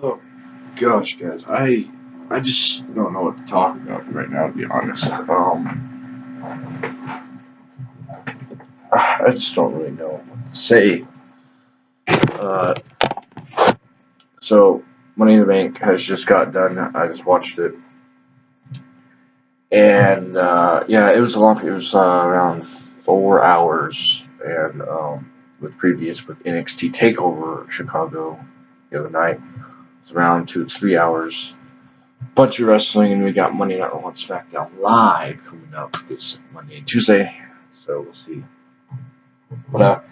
Oh gosh, guys, I just don't know what to talk about right now, to be honest. I just don't really know what to say. Uh, so Money in the Bank has just got done. I just watched it, and yeah, it was a long. It was around 4 hours, and with NXT Takeover Chicago the other night, it was around 2 to 3 hours. Bunch of wrestling, and we got Monday Night Raw on SmackDown Live coming up this Monday and Tuesday. So we'll see. But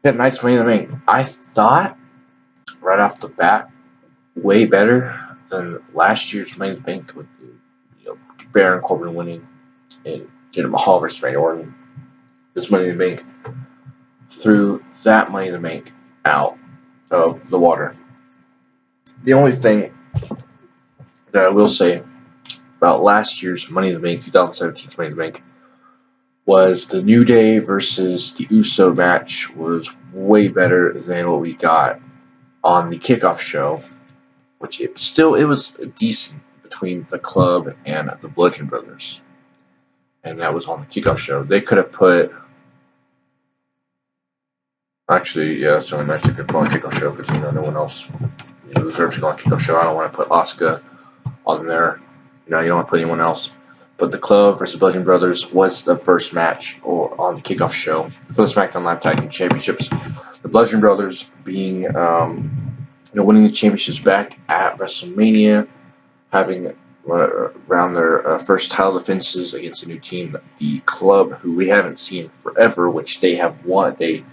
yeah, nice Money in the Bank. I thought right off the bat way better than last year's Money in the Bank with Baron Corbin winning and Jinder Mahal versus Randy Orton. This Money in the Bank threw that Money in the Bank out of the water. The only thing that I will say about last year's Money in the Bank, 2017's Money in the Bank, was the New Day versus the Uso match was way better than what we got on the kickoff show, which it was decent between the Club and the Bludgeon Brothers, and that was on the kickoff show. They could have put actually, yeah, that's the only match they could put on the kickoff show because no one else deserves to go on the kickoff show. I don't want to put Asuka on there. You don't want to put anyone else. But the Club versus Bludgeon Brothers was the first match on the kickoff show for the SmackDown Live Tag Team Championships. The Bludgeon Brothers being, winning the championships back at WrestleMania, having around their first title defenses against a new team, the Club, who we haven't seen forever, which they have won. They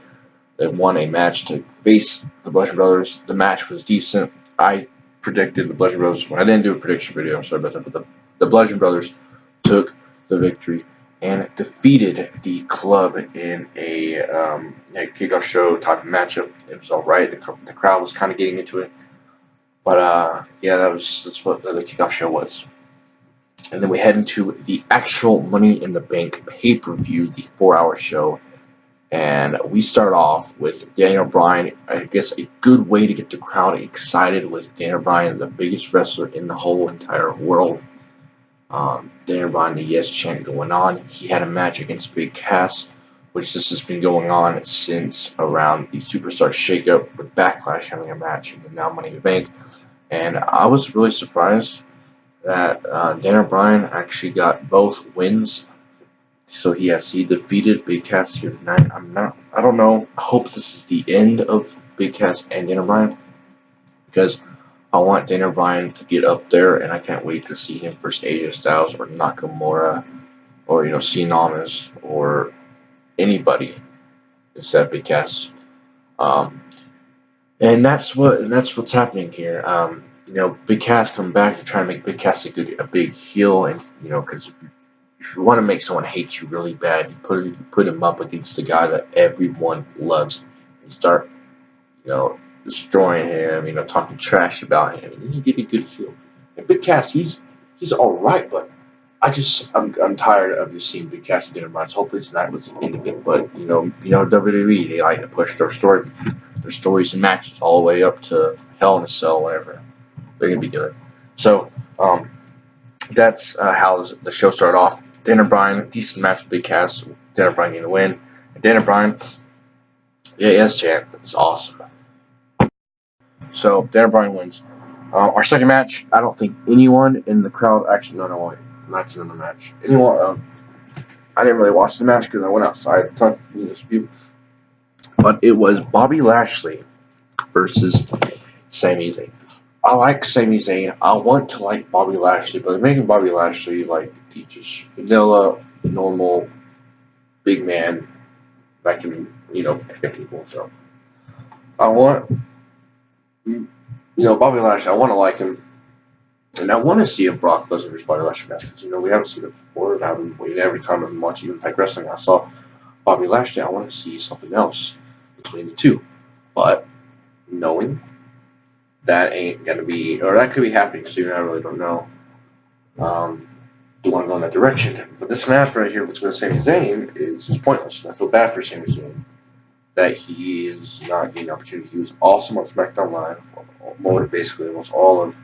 won a match to face the Bludgeon Brothers. The match was decent. I predicted the Bludgeon Brothers. When I didn't do a prediction video, I'm sorry about that, but the Bludgeon Brothers took the victory and defeated the Club in a kickoff show type of matchup. It was all right. The crowd was kind of getting into it, but yeah, that's what the kickoff show was. And then we head into the actual Money in the Bank pay-per-view, the 4-hour show. And we start off with Daniel Bryan. I guess a good way to get the crowd excited was Daniel Bryan, the biggest wrestler in the whole entire world. Daniel Bryan, the Yes chant going on. He had a match against Big Cass, which this has been going on since around the Superstar Shakeup with Backlash having a match and now Money in the Bank. And I was really surprised that Daniel Bryan actually got both wins. So he defeated Big Cass here tonight. I don't know. I hope this is the end of Big Cass and Daniel Bryan because I want Daniel Bryan to get up there, and I can't wait to see him versus AJ Styles or Nakamura or Cena's or anybody instead of Big Cass. And that's what's happening here. Big Cass coming back to try to make Big Cass a big heel, and because if you want to make someone hate you really bad, you put him up against the guy that everyone loves and start, destroying him, talking trash about him, and then you get a good heel. And Big Cass, he's all right, but I'm tired of just seeing Big Cass get him runs. Hopefully tonight was the end of it, but WWE, they like to push their stories and matches all the way up to Hell in a Cell, whatever they're gonna be doing. So that's how the show started off. Daniel Bryan, decent match with Big Cass. Daniel Bryan getting the win. And Daniel Bryan, yes, champ, it's awesome. So Daniel Bryan wins. Our second match, I don't think anyone in the crowd wait, not in the match. I didn't really watch the match because I went outside to talk to people. But it was Bobby Lashley versus Sami Zayn. I like Sami Zayn. I want to like Bobby Lashley, but they're making Bobby Lashley like the just vanilla, normal, big man that can, pick people. So I want, Bobby Lashley. I want to like him, and I want to see a Brock Lesnar versus Bobby Lashley match because we haven't seen it before. And I've been waiting every time I'm watching Impact Wrestling. I saw Bobby Lashley. I want to see something else between the two, but knowing that ain't gonna be, or that could be happening soon. I really don't know. Do want to go in that direction, but this match right here between Sami Zayn is just pointless, and I feel bad for Sami Zayn that he is not getting an opportunity. He was awesome on SmackDown Live, basically almost all of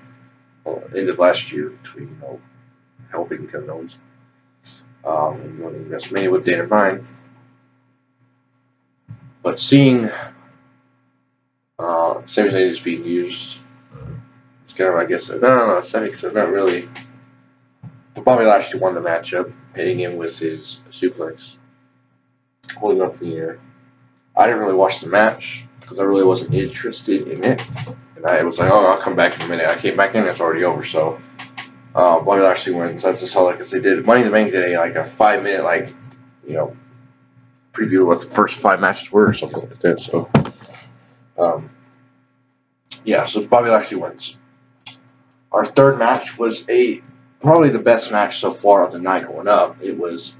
end of last year between helping Kevin Owens and winning WrestleMania with Dana Bryan. But seeing Sami Zayn is being used, it's kind of, I guess, no, so not really. But Bobby Lashley won the matchup, hitting him with his suplex, holding up in the air. I didn't really watch the match because I really wasn't interested in it. And I was like, oh, I'll come back in a minute. I came back in, it's already over. So Bobby Lashley wins. I just saw because they did Money in the Bank today, like a 5-minute, preview of what the first 5 matches were or something like that. So, so Bobby Lashley wins. Our third match was probably the best match so far of the night going up. It was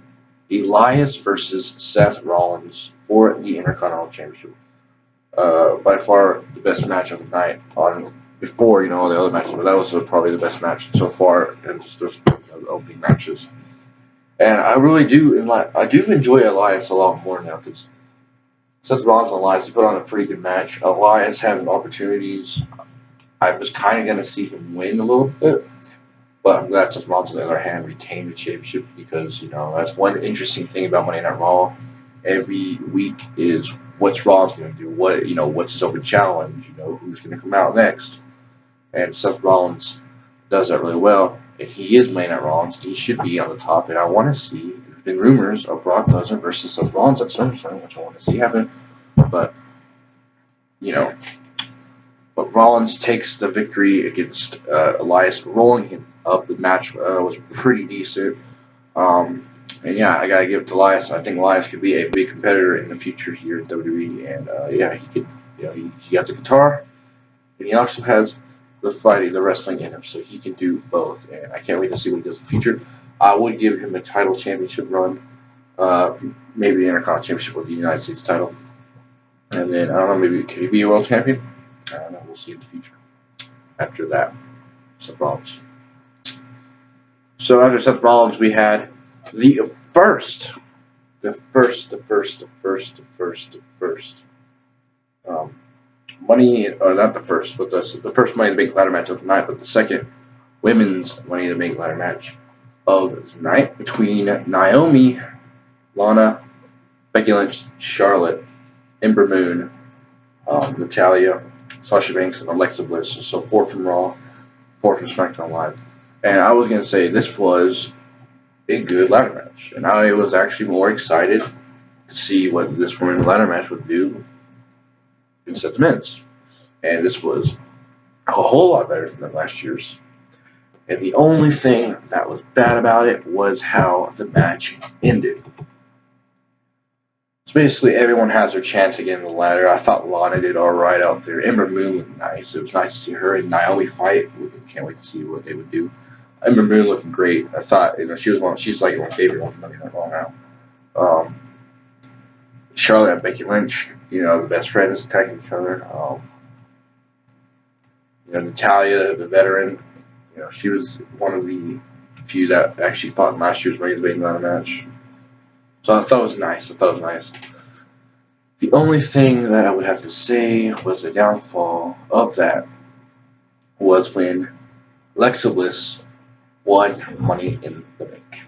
Elias versus Seth Rollins for the Intercontinental Championship. By far the best match of the night before all the other matches, but that was probably the best match so far, and just those opening matches. And I really do enjoy Elias a lot more now because Seth Rollins and Elias put on a pretty good match. Elias having opportunities. I was kind of going to see him win a little bit, but I'm glad Seth Rollins on the other hand retained the championship because that's one interesting thing about Monday Night Raw. Every week is what's Rollins going to do, what's his open challenge, who's going to come out next, and Seth Rollins does that really well. And he is Monday Night Rollins. He should be on the top. And I want to see. There's been rumors of Brock Lesnar versus Seth Rollins at SummerSlam, which I want to see happen. But but Rollins takes the victory against Elias, rolling him up. The match was pretty decent. And I gotta give it to Elias. I think Elias could be a big competitor in the future here at WWE. And he could. He got the guitar, and he also has the wrestling in him, so he can do both, and I can't wait to see what he does in the future. I would give him a title championship run, maybe the Intercontinental Championship with the United States title, and then, I don't know, maybe can he be a world champion? I don't know, we'll see in the future. After that, Seth Rollins. So after Seth Rollins, we had the first not the first, but the first Money in the Bank ladder match of the night, but the second women's Money in the Bank ladder match of the night between Naomi, Lana, Becky Lynch, Charlotte, Ember Moon, Natalya, Sasha Banks, and Alexa Bliss. So 4 from Raw, 4 from SmackDown Live. And I was going to say this was a good ladder match. And I was actually more excited to see what this women's ladder match would do instead of men's. And this was a whole lot better than last year's. And the only thing that was bad about it was how the match ended. So basically, everyone has their chance to get in the ladder. I thought Lana did all right out there. Ember Moon looked nice. It was nice to see her and Naomi fight. Can't wait to see what they would do. Ember Moon looking great. I thought she's like my favorite one. Monday Night Raw now. Charlotte and Becky Lynch, the best friends attacking each other. Natalya, the veteran, she was one of the few that actually fought in last year's Money in the Bank ladder match. So I thought it was nice. The only thing that I would have to say was the downfall of that was when Alexa Bliss won Money in the Bank.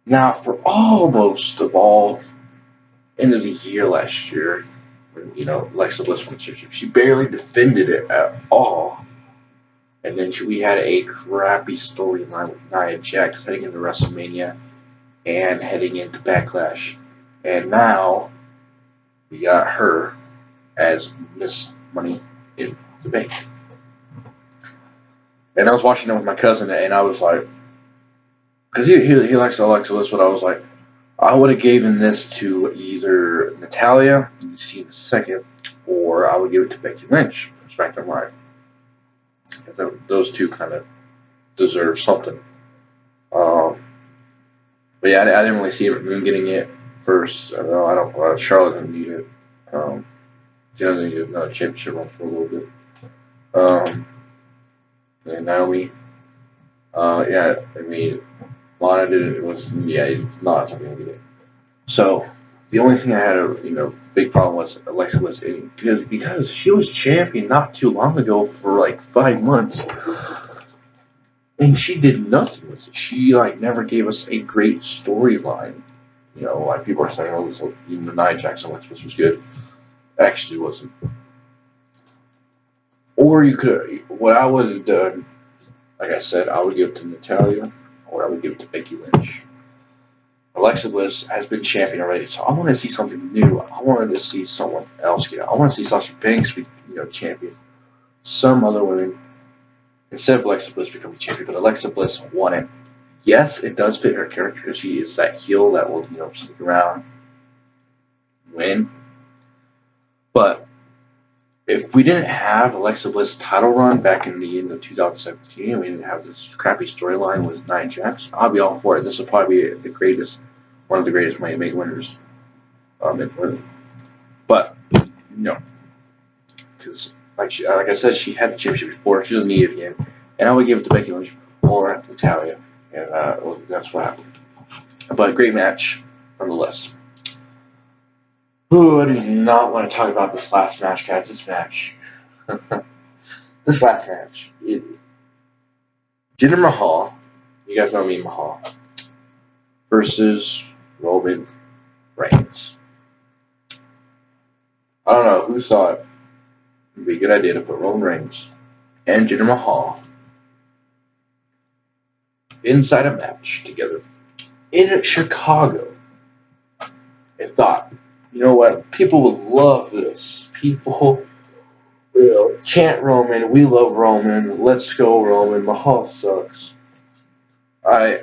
Now, for almost of all end of the year last year, Alexa Bliss won the championship, she barely defended it at all. And then we had a crappy storyline with Nia Jax heading into WrestleMania and heading into Backlash. And now we got her as Miss Money in the Bank. And I was watching it with my cousin, and I was like, because he likes Alexa Bliss, but I was like, I would have given this to either Natalya, you see in a second, or I would give it to Becky Lynch from SmackDown Live. Those two kind of deserve something. But yeah, I didn't really see Ember Moon getting it first. Charlotte didn't need it. She doesn't need another championship run for a little bit. And Naomi, Lana did it. Not something to get it. So The only thing I had a big problem was Alexa Bliss because she was champion not too long ago for like 5 months, and she did nothing with it. She like never gave us a great storyline. Like people are saying, oh, even the Nia Jackson Alexa Bliss was good. Actually, wasn't. Or you could, what I would have done, like I said, I would give it to Natalya, or I would give it to Becky Lynch. Alexa Bliss has been champion already, so I want to see something new. I wanted to see someone else get out. I want to see Sasha Banks be, champion. Some other women, instead of Alexa Bliss becoming champion, but Alexa Bliss won it. Yes, it does fit her character because she is that heel that will, sneak around, win. But if we didn't have Alexa Bliss title run back in the end of 2017, and we didn't have this crappy storyline with Nia Jax, I'll be all for it. This will probably be one of the greatest Money Make winners. But no, because like I said, she had the championship before. She doesn't need it again, and I would give it to Becky Lynch or Natalya, and that's what happened. But a great match nonetheless. Ooh, I do not want to talk about this last match, guys. This match. This last match. Jinder Mahal, you guys know me, Mahal, versus Roman Reigns. I don't know who thought it would be a good idea to put Roman Reigns and Jinder Mahal inside a match together in Chicago. And thought, you know what? People would love this. People will chant Roman. We love Roman. Let's go, Roman. Mahal sucks. I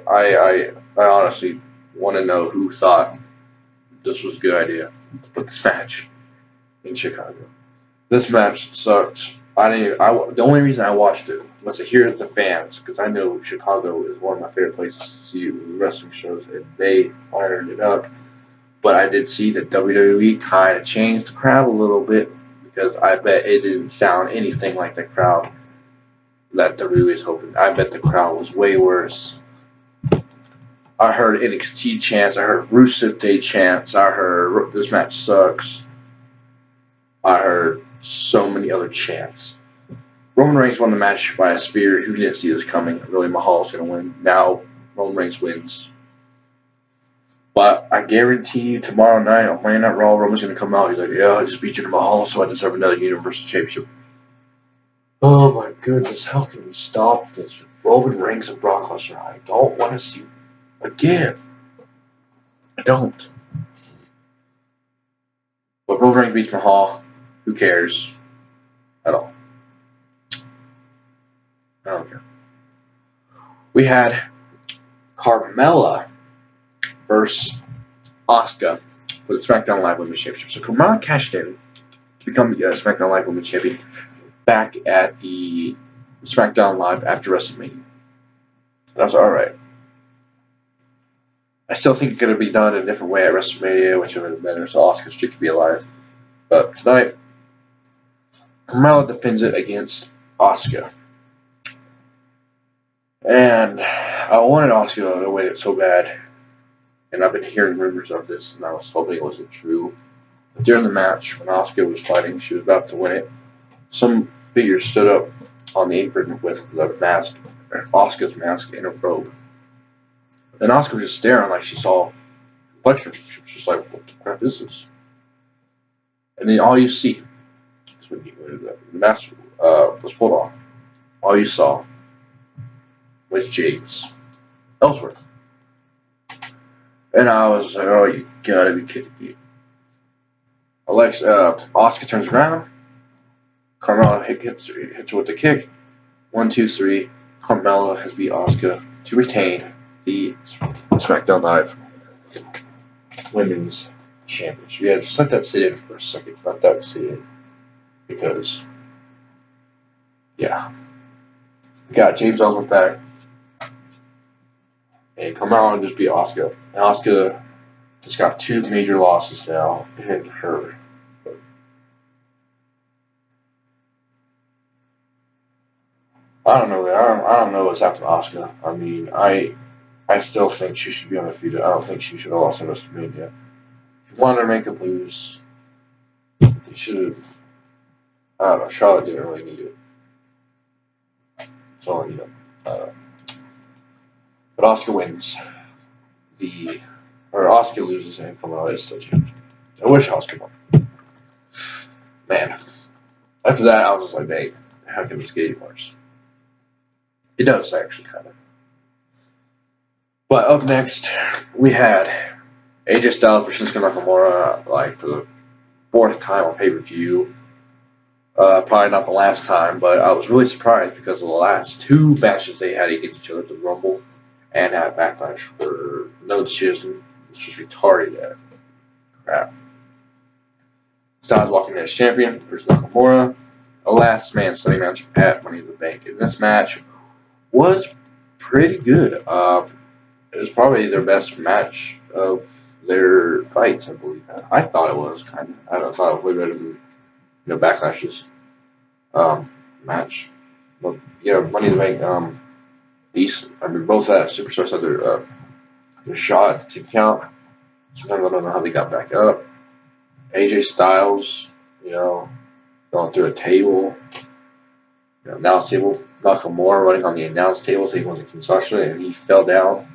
honestly want to know who thought this was a good idea to put this match in Chicago. This match sucked. The only reason I watched it was to hear the fans, because I know Chicago is one of my favorite places to see wrestling shows, and they fired it up. But I did see that WWE kind of changed the crowd a little bit, because I bet it didn't sound anything like the crowd that WWE was hoping. I bet the crowd was way worse. I heard NXT chants. I heard Rusev Day chants. I heard this match sucks. I heard so many other chants. Roman Reigns won the match by a spear. Who didn't see this coming? Really, Mahal's going to win. Now, Roman Reigns wins. But I guarantee you tomorrow night on Monday Night Raw, Roman's going to come out. He's like, yeah, I just beat Jinder Mahal, so I deserve another Universal Championship. Oh my goodness, how can we stop this with Roman Reigns and Brock Lesnar? I don't want to see it again. I don't. But Roman Reigns beats Mahal. Who cares? At all. I don't care. We had Carmella versus Asuka for the SmackDown Live Women's Championship. So Carmella cashed in to become the SmackDown Live Women's Champion back at the SmackDown Live after WrestleMania. And I was alright. I still think it could have been done in a different way at WrestleMania, which would have been better, so Asuka's streak could be alive. But tonight, Carmella defends it against Asuka. And I wanted Asuka to win it so bad. And I've been hearing rumors of this, and I was hoping it wasn't true. But during the match, when Asuka was fighting, she was about to win it. Some figure stood up on the apron with the mask, Asuka's mask, in a robe. And Asuka was just staring like she saw reflection. She was just like, what the crap is this? And then all you see is when the mask was pulled off, all you saw was James Ellsworth. And I was like, oh, you gotta be kidding me. Asuka turns around. Carmella hits her with the kick. 1, 2, 3. Carmella has beat Asuka to retain the SmackDown Live Women's Championship. Yeah, just let that sit in for a second. Let that sit in. Because, yeah. We got James Ellsworth back. And Carmella just beat Asuka. And Asuka has got 2 major losses now in her. I don't know. I don't know what's happened to Asuka. I mean, I still think she should be undefeated. I don't think she should have lost in WrestleMania. If you wanted to make it lose, you should have. I don't know. Charlotte didn't really need it. So but Asuka wins. Asuka loses and Carmella is still champion. I wish Asuka won. Man, after that I was just like, dang, how can this get worse? It does actually kind of. But up next we had AJ Styles versus Shinsuke Nakamura, like for the fourth time on pay-per-view. Probably not the last time, but I was really surprised because of the last two matches they had against each other, the Rumble and at Backlash, were no decision. This was retarded. Crap. Styles walking in as champion versus Nakamura. A last man standing match at Money in the Bank. And this match was pretty good. It was probably their best match of their fights, I believe. I thought it was kind of. I thought it was way better than Backlash's match. But yeah, Money in the Bank. These, I mean, both superstars had their shot at the 2 count. Sometimes I don't know how they got back up. AJ Styles, going through a table, announce table. Nakamura running on the announce table, so he wasn't concussion, and he fell down.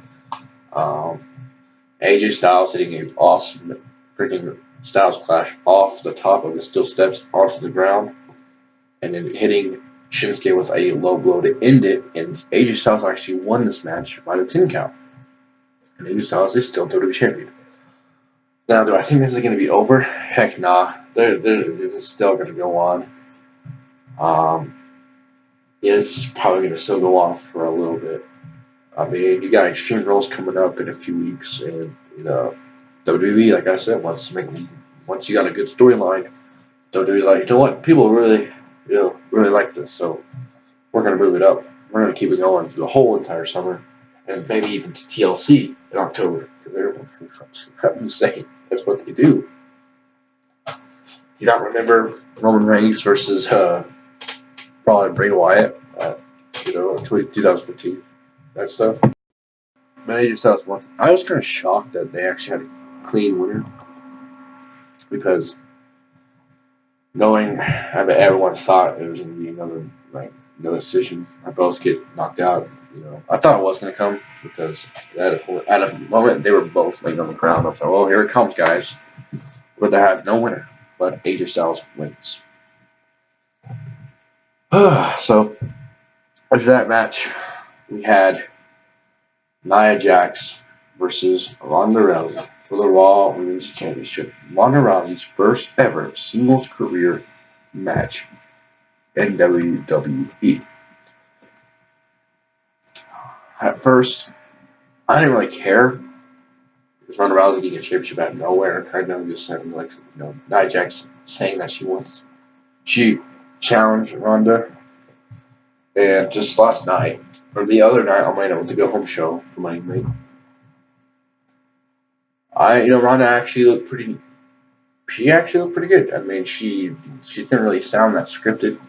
AJ Styles hitting an awesome freaking Styles Clash off the top of the steel steps onto the ground, and then hitting Shinsuke with a low blow to end it, and AJ Styles actually won this match by the 10 count. And AJ Styles is still WWE champion. Now, do I think this is going to be over? Heck nah. This is still going to go on. Yeah, it's probably going to still go on for a little bit. I mean, you got Extreme Rules coming up in a few weeks, and WWE, like I said, once you got a good storyline, WWE like, you know what, people really like this, so we're going to move it up. We're going to keep it going through the whole entire summer, and maybe even to TLC in October, because they're insane. That's what they do. You not remember Roman Reigns versus probably Bray Wyatt, 2015, that stuff. But AJ Styles won. I was kind of shocked that they actually had a clean winner, because knowing, I mean, everyone thought it was going to be another no decision. I both get knocked out. I thought it was going to come, because at a moment they were both laying on the ground. I thought, well, here it comes, guys. But they had no winner. But AJ Styles wins. So after that match, we had Nia Jax versus Ronda Rousey for the Raw Women's Championship. Ronda Rousey's first ever singles career match in WWE. At first, I didn't really care, because Ronda Rousey getting a championship out of nowhere, kind of just having Nia Jax saying that she challenged Ronda, and just last night or the other night on my the Go Home show for Money in the Bank, Ronda actually looked pretty. She actually looked pretty good. I mean, she didn't really sound that scripted.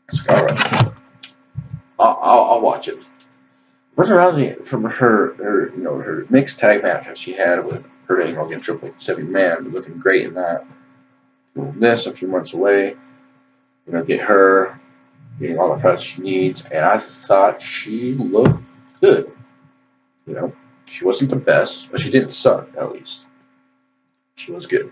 It's all right. I'll watch it. Ronda Rousey, from her mixed tag match that she had with Kurt Angle against Triple H, man, looking great in that. This a few months away, get her getting all the press she needs, and I thought she looked good. She wasn't the best, but she didn't suck, at least. She was good.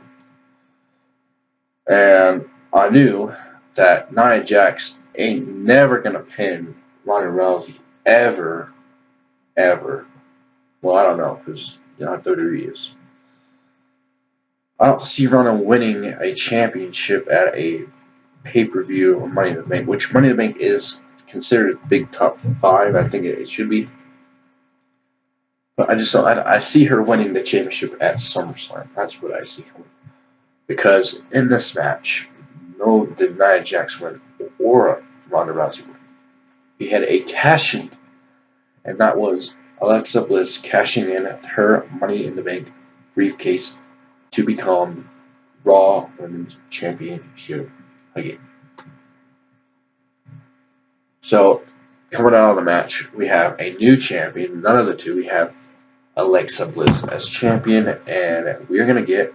And I knew that Nia Jax ain't never going to pin Ronda Rousey ever. Well, I don't know, because how WWE is. I don't see Ronda winning a championship at a pay-per-view or Money in the Bank, which Money in the Bank is considered a big top 5. I think it should be. But I see her winning the championship at SummerSlam. That's what I see her. Because in this match, no did Nia Jax win or Ronda Rousey win. We had a cash-in, and that was Alexa Bliss cashing in her Money in the Bank briefcase to become Raw Women's Championship again. So, coming out of the match, we have a new champion. None of the two. We have Alexa Bliss as champion, and we're going to get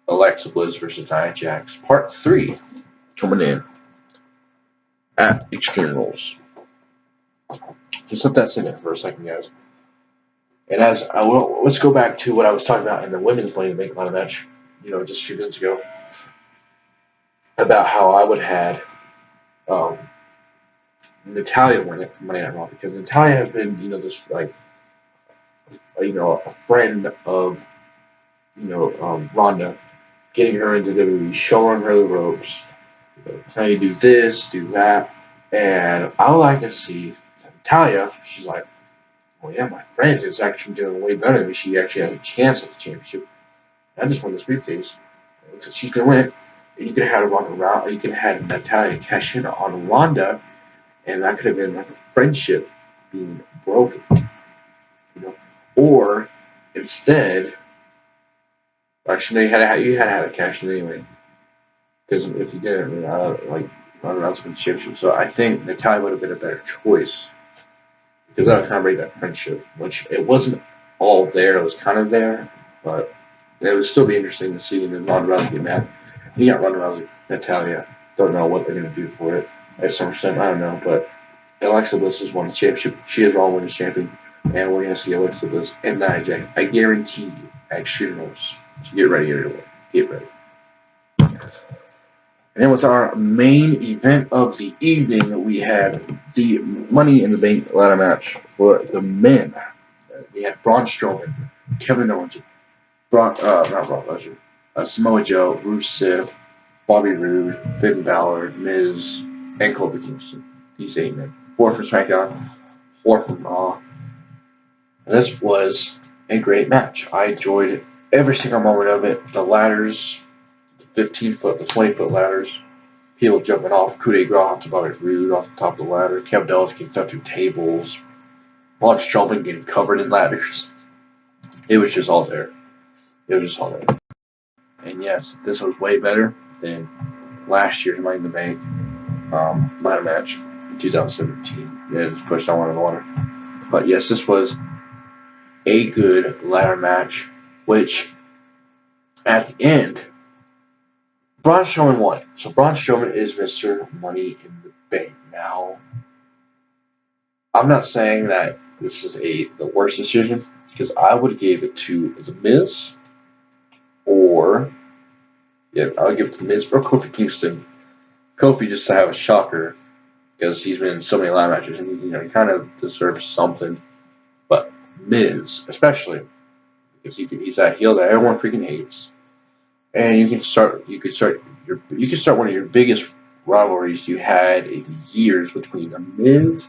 Alexa Bliss versus Nia Jax Part 3 coming in at Extreme Rules. Just let that sit in for a second, guys. And let's go back to what I was talking about in the women's Money in the Bank ladder match, just a few minutes ago, about how I would have had Natalya win it from Monday Night Raw, because Natalya has been, this a friend of, Ronda, getting her into WWE, showing her the ropes, how you do this, do that, and I would like to see Natalya. She's like, well, yeah, my friend is actually doing way better than me. She actually has a chance at the championship. I just won this briefcase, so she's gonna win it. And you could have had you could have had Natalya cash in on Ronda, and that could have been like a friendship being broken, Or instead, actually, no, you had to have it cash in anyway, because if you didn't, Ronda else win the championship. So I think Natalya would have been a better choice, because that would kind of break that friendship, which it wasn't all there. It was kind of there, but it would still be interesting to see. And then Ronda Rousey get mad. You got Ronda Rousey, Natalya. Don't know what they're going to do for it at SummerSlam. I don't know, but Alexa Bliss has won the championship. She is Raw Women's Champion, and we're going to see Alexa Bliss and Nia Jax. I guarantee you, at Extreme Rules. So get ready, everyone. Get ready. And then with our main event of the evening, we had the Money in the Bank ladder match for the men. We had Braun Strowman, Kevin Owens, not Brock Lesnar, Samoa Joe, Rusev, Bobby Roode, Finn Balor, Miz, and Kofi Kingston. These 8 men. 4 from SmackDown, 4 from Raw. This was a great match. I enjoyed every single moment of it. The ladders, the 15-foot, the 20-foot ladders, people jumping off, coup de grace to Bobby Roode off the top of the ladder, Kevin Owens getting stuck through tables, Braun Strowman getting covered in ladders. It was just all there. And yes, this was way better than last year's Money in the Bank ladder match in 2017. Yeah, it was pushed on one in the water. But yes, this was a good ladder match, which at the end, Braun Strowman won. So Braun Strowman is Mr. Money in the Bank. Now, I'm not saying that this is the worst decision, because I would give it to The Miz, or I would give it to The Miz or Kofi Kingston. Kofi just to have a shocker, because he's been in so many ladder matches, and he kind of deserves something. But Miz, especially, because he's that heel that everyone freaking hates, and you can start one of your biggest rivalries you had in years between The Miz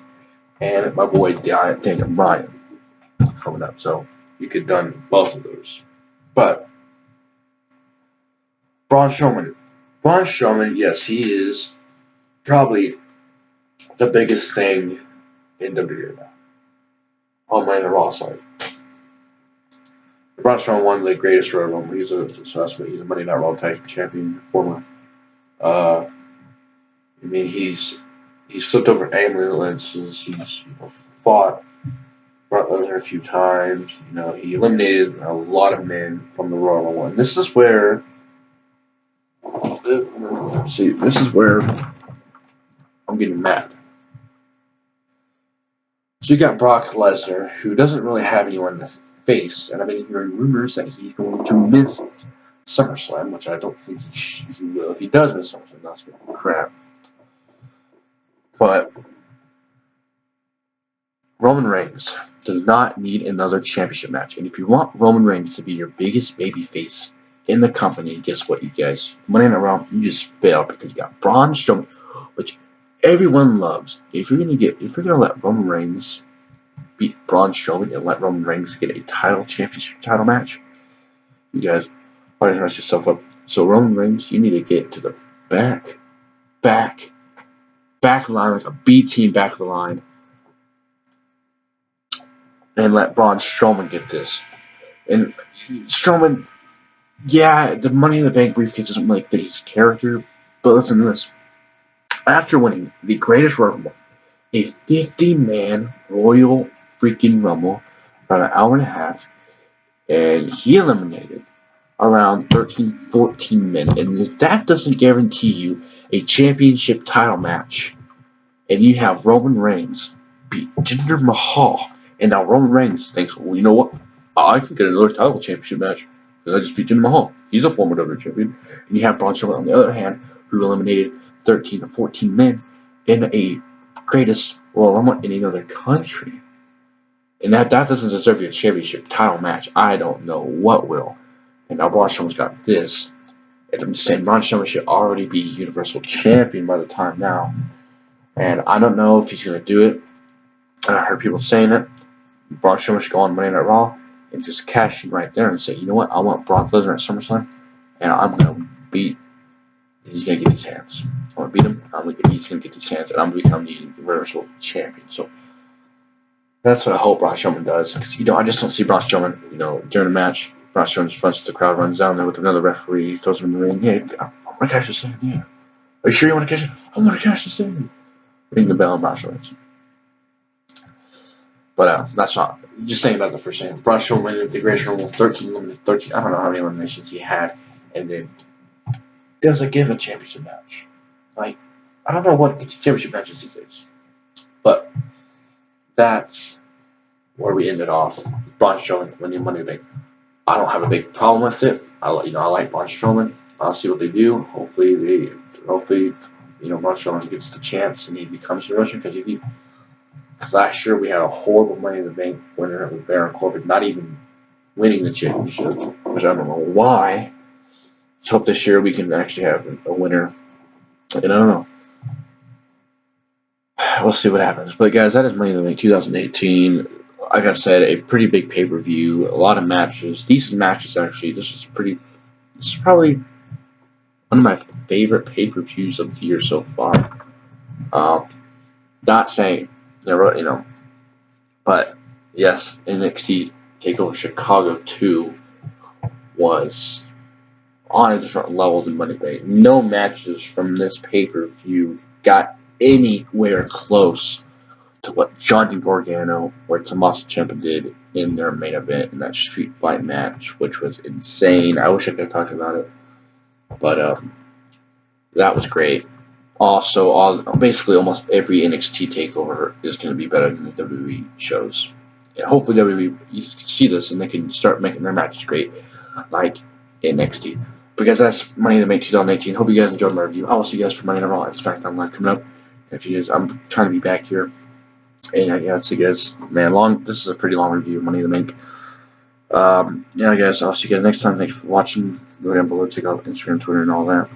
and my boy Daniel Bryan coming up. So you could have done both of those. But Braun Strowman, yes, he is probably the biggest thing in WWE now. On the Raw side. Braun Strowman won the greatest Royal Rumble. He's a Monday Night Raw Tag Team Champion, former. He's flipped over ambulances. He's fought Brock Lesnar a few times. He eliminated a lot of men from the Royal Rumble. And this is where I'm getting mad. So you got Brock Lesnar, who doesn't really have anyone to face, and I've been hearing rumors that he's going to miss SummerSlam, which I don't think he will. If he does miss SummerSlam, that's going to be crap. But Roman Reigns does not need another championship match. And if you want Roman Reigns to be your biggest babyface in the company, guess what, you guys? Money in the Raw, you just failed, because you got Braun Strowman, which everyone loves. If you're gonna let Roman Reigns beat Braun Strowman and let Roman Reigns get a championship title match, you guys probably mess yourself up. So Roman Reigns, you need to get to the back line, like a B team back of the line, and let Braun Strowman get this. And Strowman, yeah, the Money in the Bank briefcase doesn't really fit his character, but listen to this. After winning the greatest Royal Rumble, a 50-man Royal freaking Rumble, about an hour and a half, and he eliminated around 13, 14 men. And if that doesn't guarantee you a championship title match, and you have Roman Reigns beat Jinder Mahal, and now Roman Reigns thinks, well, you know what? I can get another title championship match because I just beat Jinder Mahal. He's a former WWE champion. And you have Braun Strowman on the other hand, who eliminated 13 to 14 men in a greatest Royal Rumble in another country. And that doesn't deserve you a championship title match. I don't know what will. And now Braun Strowman's got this. And I'm just saying Braun Strowman should already be Universal Champion by the time now. And I don't know if he's going to do it. And I heard people saying it. Braun Strowman should go on Monday Night Raw and just cash in right there and say, you know what, I want Brock Lesnar at SummerSlam, and I'm going to beat, he's going to get these hands. I'm going to beat him, he's going to get these hands, and I'm going to become the Universal Champion. So that's what I hope Braun Strowman does. Because, I just don't see Braun Strowman, during the match, Braun Strowman just fronts the crowd, runs down there with another referee, throws him in the ring. Yeah, I want to cash this in, yeah. Are you sure you want to cash it? I want to cash this in. Ring the bell and Braun Strowman. But that's not. Just thinking about the first thing. Braun Strowman went the Greatest Rumble 13. I don't know how many eliminations he had. And then doesn't give him a championship match. Like, I don't know what gets championship matches these days. But that's where we ended off. Braun Strowman winning Money in the Bank. I don't have a big problem with it. I like Braun Strowman. I'll see what they do. Hopefully, Braun Strowman gets the chance and he becomes the Russian because last year we had a horrible Money in the Bank winner with Baron Corbin not even winning the championship, which I don't know why. Let's hope this year we can actually have a winner. And I don't know. We'll see what happens. But guys, that is Money in the Bank 2018. Like I said, a pretty big pay-per-view, a lot of matches, decent matches actually. This is probably one of my favorite pay-per-views of the year so far. Not saying, but yes, NXT TakeOver Chicago 2 was on a different level than Money in the Bank. No matches from this pay-per-view got anywhere close to what Johnny Gargano or Tommaso Ciampa did in their main event in that street fight match, which was insane. I wish I could talk about it, but that was great. Also, basically almost every NXT takeover is going to be better than the WWE shows. And hopefully WWE, you can see this and they can start making their matches great, like NXT. Because that's Money in the Bank 2018. Hope you guys enjoyed my review. I will see you guys for Money in the Raw and SmackDown Live coming up. If you guys, I'm trying to be back here. And I'll see you guys. Man, this is a pretty long review of Money in the Bank. Guys, I'll see you guys next time. Thanks for watching. Go down below, check out Instagram, Twitter, and all that.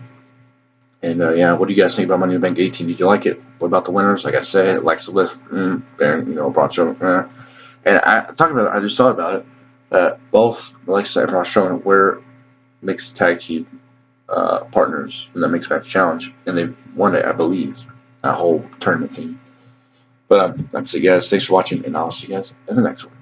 And what do you guys think about Money in the Bank 18? Did you like it? What about the winners? Like I said, Alexa Bliss, Baron, Braun Strowman. And I just thought about it. Both Alexa and Braun Strowman were mixed tag team partners in the Mixed Match Challenge, and they won it, I believe, that whole tournament thing. But that's it, guys. Thanks for watching, and I'll see you guys in the next one.